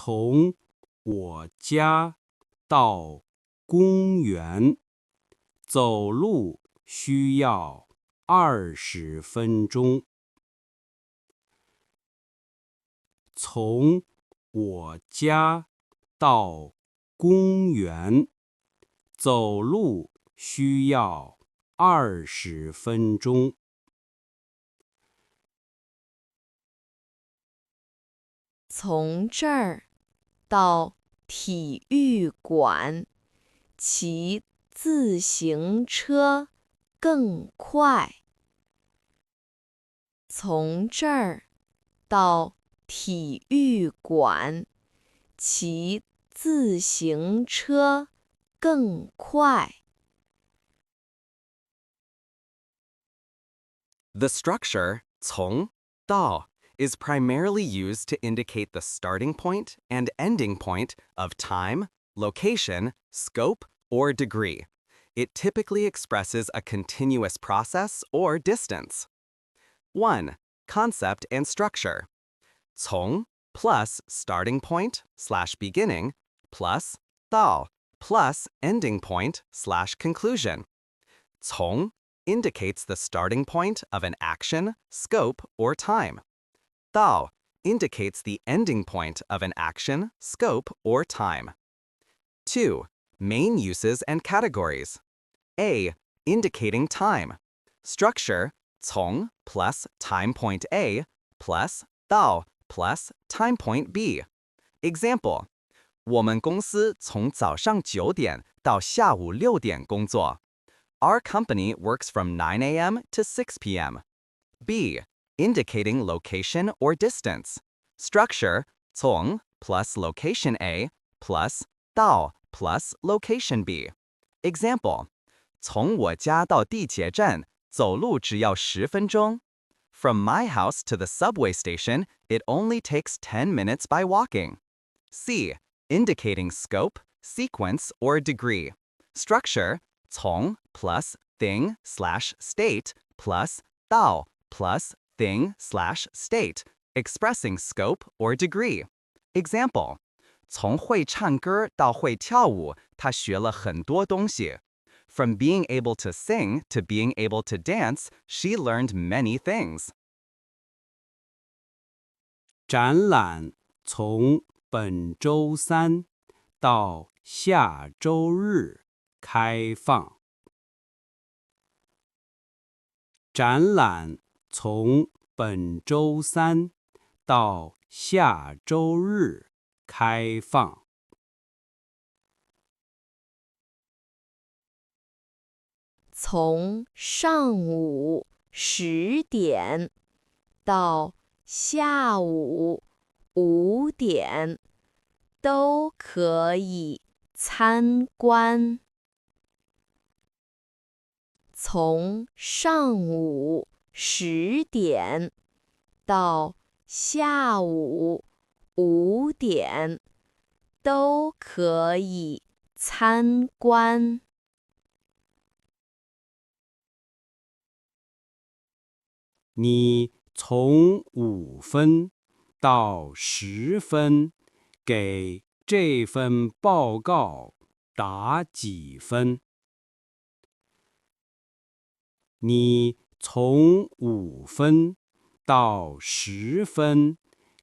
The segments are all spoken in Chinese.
从我家到公园走路需要20分钟。从我家到公园走路需要20分钟。从这儿到体育馆骑自行车更快。从这儿到体育馆骑自行车更快。The structure 从到 is primarily used to indicate the starting point and ending point of time, location, scope, or degree. It typically expresses a continuous process or distance. 1. Concept and structure. 从 plus starting point / beginning plus 到 plus ending point / conclusion. 从 indicates the starting point of an action, scope, or time. 到 indicates the ending point of an action, scope, or time. 2. Main uses and categories. A. Indicating time. Structure 从 plus time point A plus 到 plus time point B. Example 我们公司从早上9点到下午6点工作。Our company works from 9 a.m. to 6 p.m. B. Indicating location or distance. Structure 从 plus location A plus 到 plus location B. Example 从我家到地铁站走路只要10分钟。From my house to the subway station, it only takes 10 minutes by walking. C. Indicating scope, sequence, or degree. Structure 从 plus thing / state plus 到 plus thing / state, expressing scope or degree. Example 从会唱歌到会跳舞，他学了很多东西。From being able to sing to being able to dance, she learned many things. 展览从本周三到下周日开放。展览从本周三到下周日开放。从上午10点到下午5点都可以参观。从上午10点到下午5点都可以参观。你从5分到10分给这份报告打几分？你从5分到10分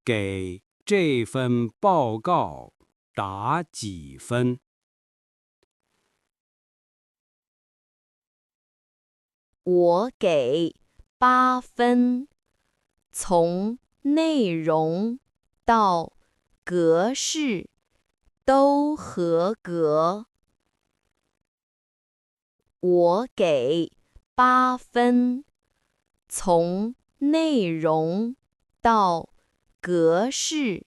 给这份报告打几分？我给8分，从内容到格式都合格。我给8分，从内容到格式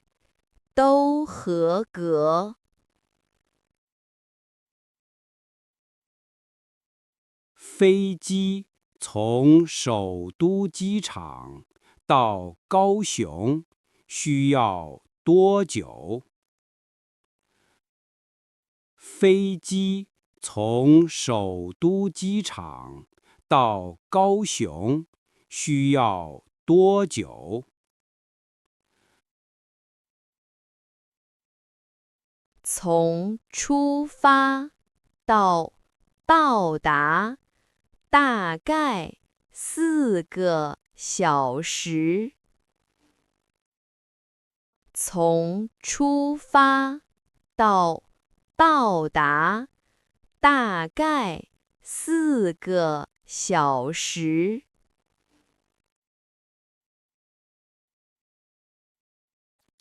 都合格。飞机从首都机场到高雄需要多久？飞机从首都机场到高雄需要多久？从出发到到达大概4个小时。从出发到到达大概4个小时。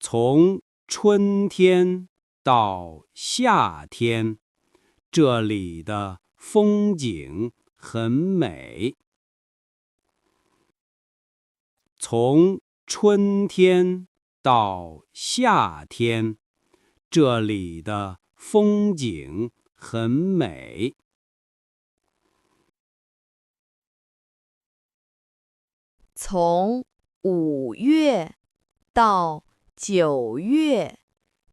从春天到夏天，这里的风景很美。从春天到夏天，这里的风景很美。从5月到9月，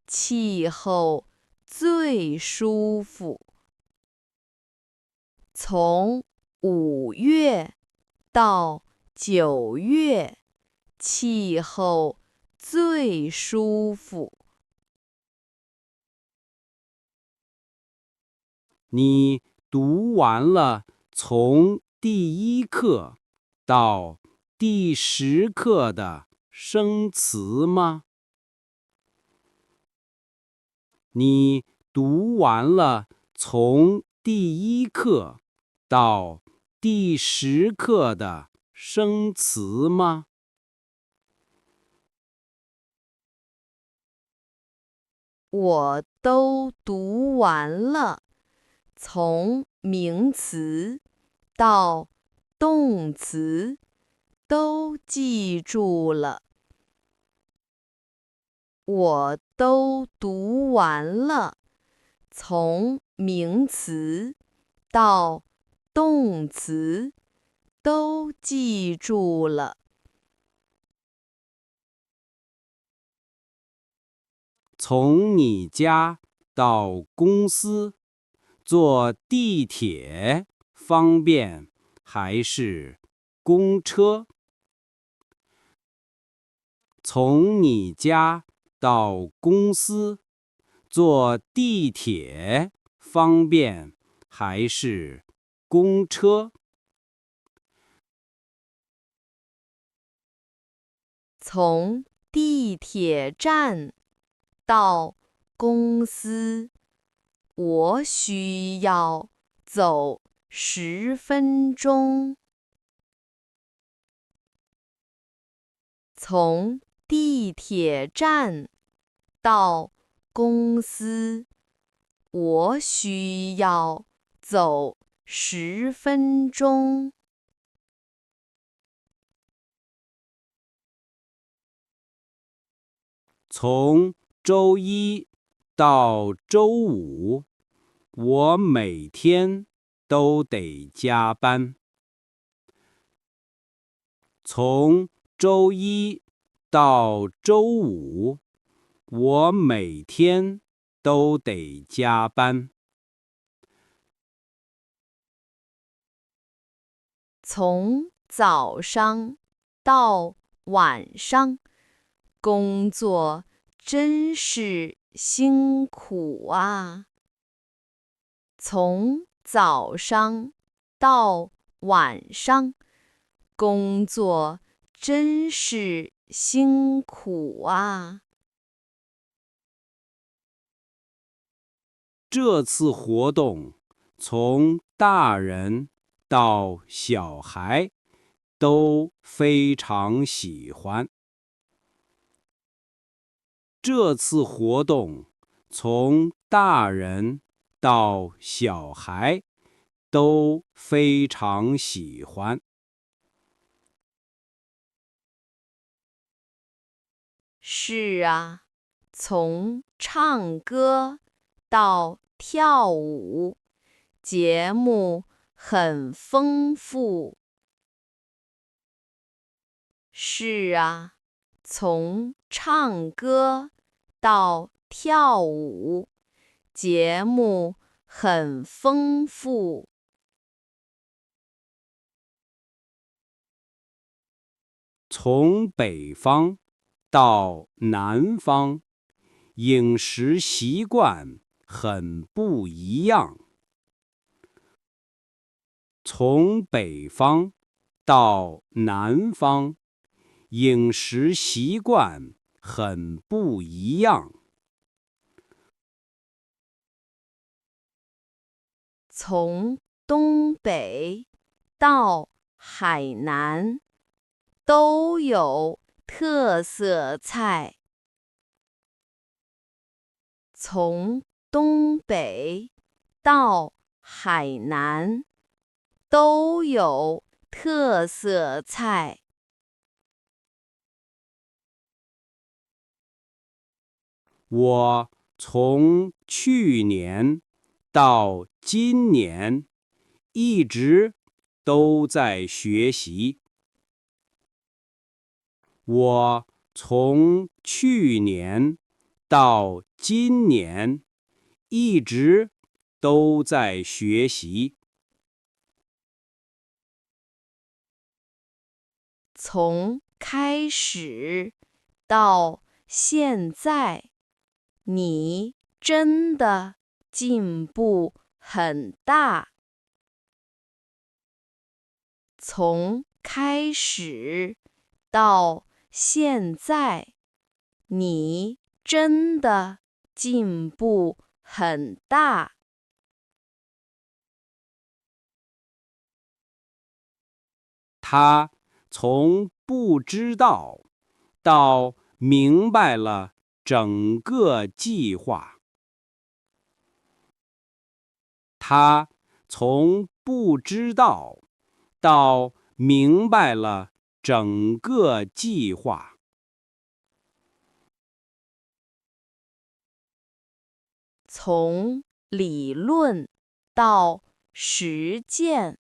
气候最舒服。从5月到9月，气候最舒服。你读完了从第1课到第10课的生词吗？你读完了从第1课到第10课的生词吗？我都读完了，从名词到动词都记住了。我都读完了，从名词到动词都记住了。从你家到公司，坐地铁方便还是公车？从你家到公司，坐地铁方便还是公车？从地铁站到公司，我需要走10分钟。从地铁站到公司，我需要走10分钟。从周一到周五，我每天都得加班。从周一到周五，我每天都得加班。从早上到晚上，工作真是辛苦啊！从早上到晚上，工作真是辛苦啊！这次活动从大人到小孩都非常喜欢。这次活动从大人到小孩都非常喜欢。是啊，从唱歌到跳舞，节目很丰富。是啊，从唱歌到跳舞，节目很丰富。从北方到南方，饮食习惯很不一样。从北方到南方，饮食习惯很不一样。从东北到海南，都有特色菜。从东北到海南，都有特色菜。我从去年到今年一直都在学习。我从去年到今年一直都在学习。从开始到现在，你真的进步很大。从开始到现在，你真的进步很大。他从不知道到明白了整个计划。他从不知道到明白了整个计划。从理论到实践，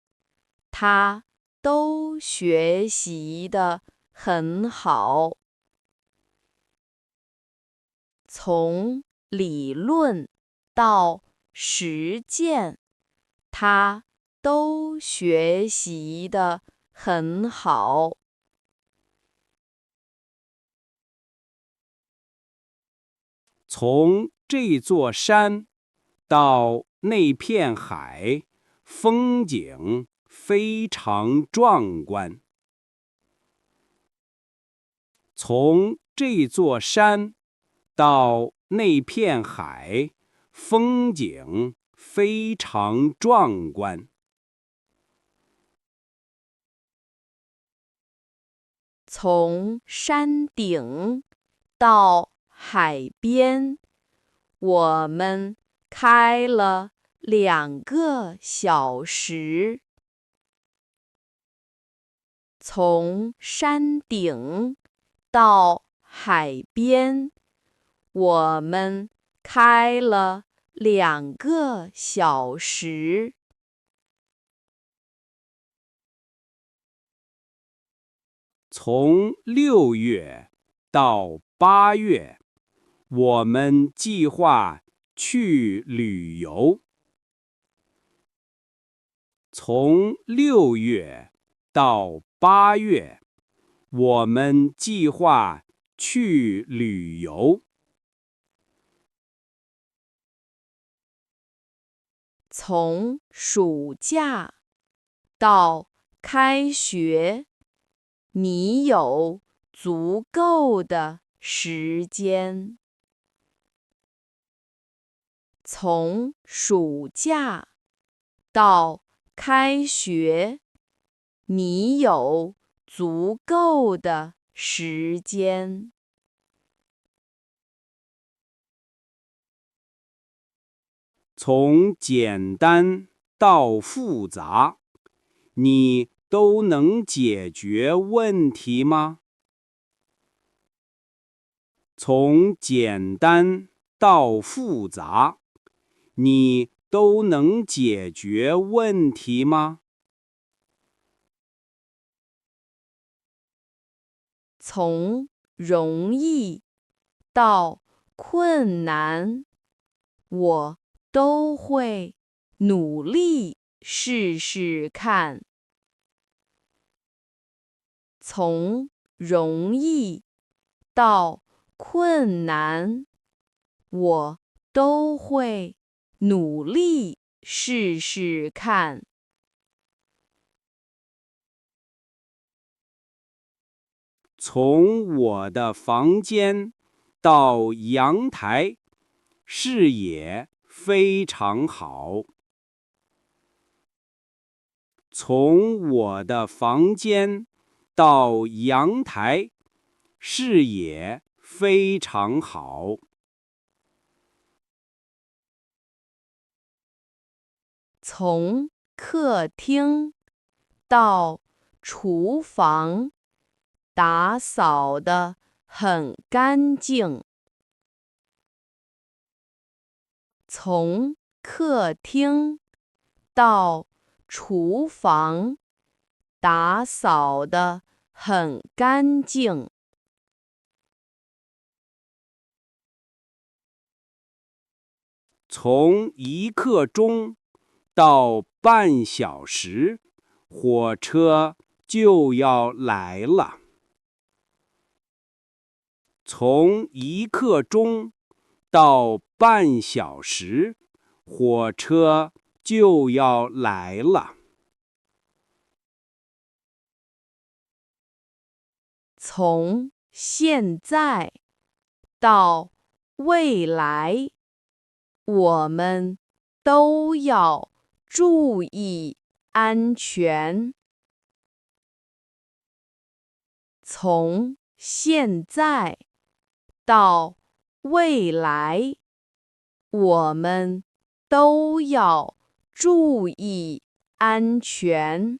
他都学习得很好。从理论到实践，他都学习得很好。从这座山到那片海，风景非常壮观。从这座山到那片海，风景非常壮观。从山顶到海边，我们开了2个小时。从山顶到海边，我们开了2个小时。从6月到8月，我们计划去旅游。从6月到8月，我们计划去旅游。从暑假到开学，你有足够的时间。从暑假到开学，你有足够的时间。从简单到复杂，你都能解决问题吗？从简单到复杂，你都能解决问题吗？从容易到困难，我都会努力试试看。从容易到困难，我都会努力试试看。从我的房间到阳台，视野非常好。从我的房间到阳台，视野非常好。从客厅到厨房，打扫得很干净。从客厅到厨房，打扫得很干净。从1刻钟到半小时，火车就要来了。从1刻钟到半小时，火车就要来了。从现在到未来，我们都要注意安全。从现在到未来，我们都要注意安全。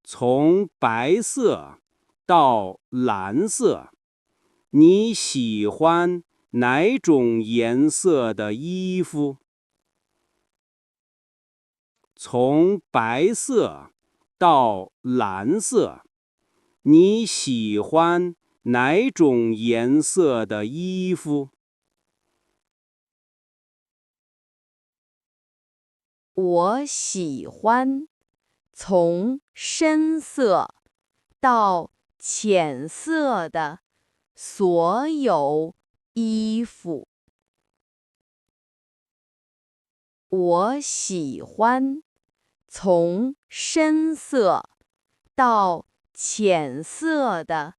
从白色到蓝色，你喜欢哪种颜色的衣服？从白色到蓝色，你喜欢哪种颜色的衣服？我喜欢从深色到浅色的所有衣服。我喜欢从深色到浅色的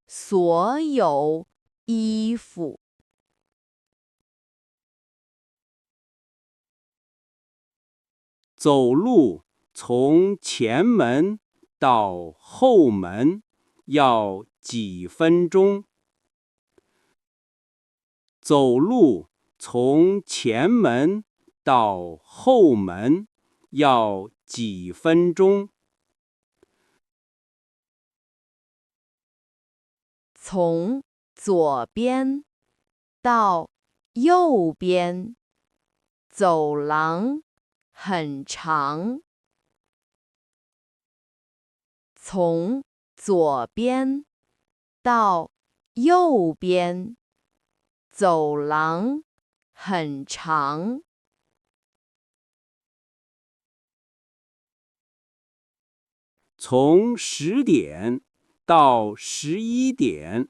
所有衣服。走路从前门到后门要几分钟？走路从前门到后门要几分钟？从左边到右边，走廊很长。从左边到右边，走廊很长。从10点到11点，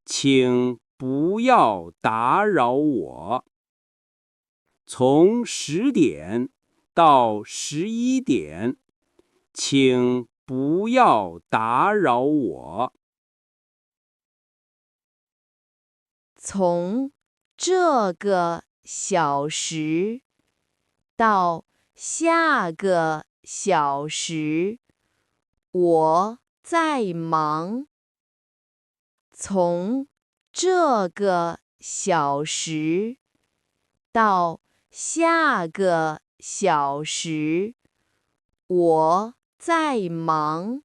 请不要打扰我。从10点到11点，请不要打扰我。从这个小时到下个小时，我在忙。从这个小时到下个小时，我在忙。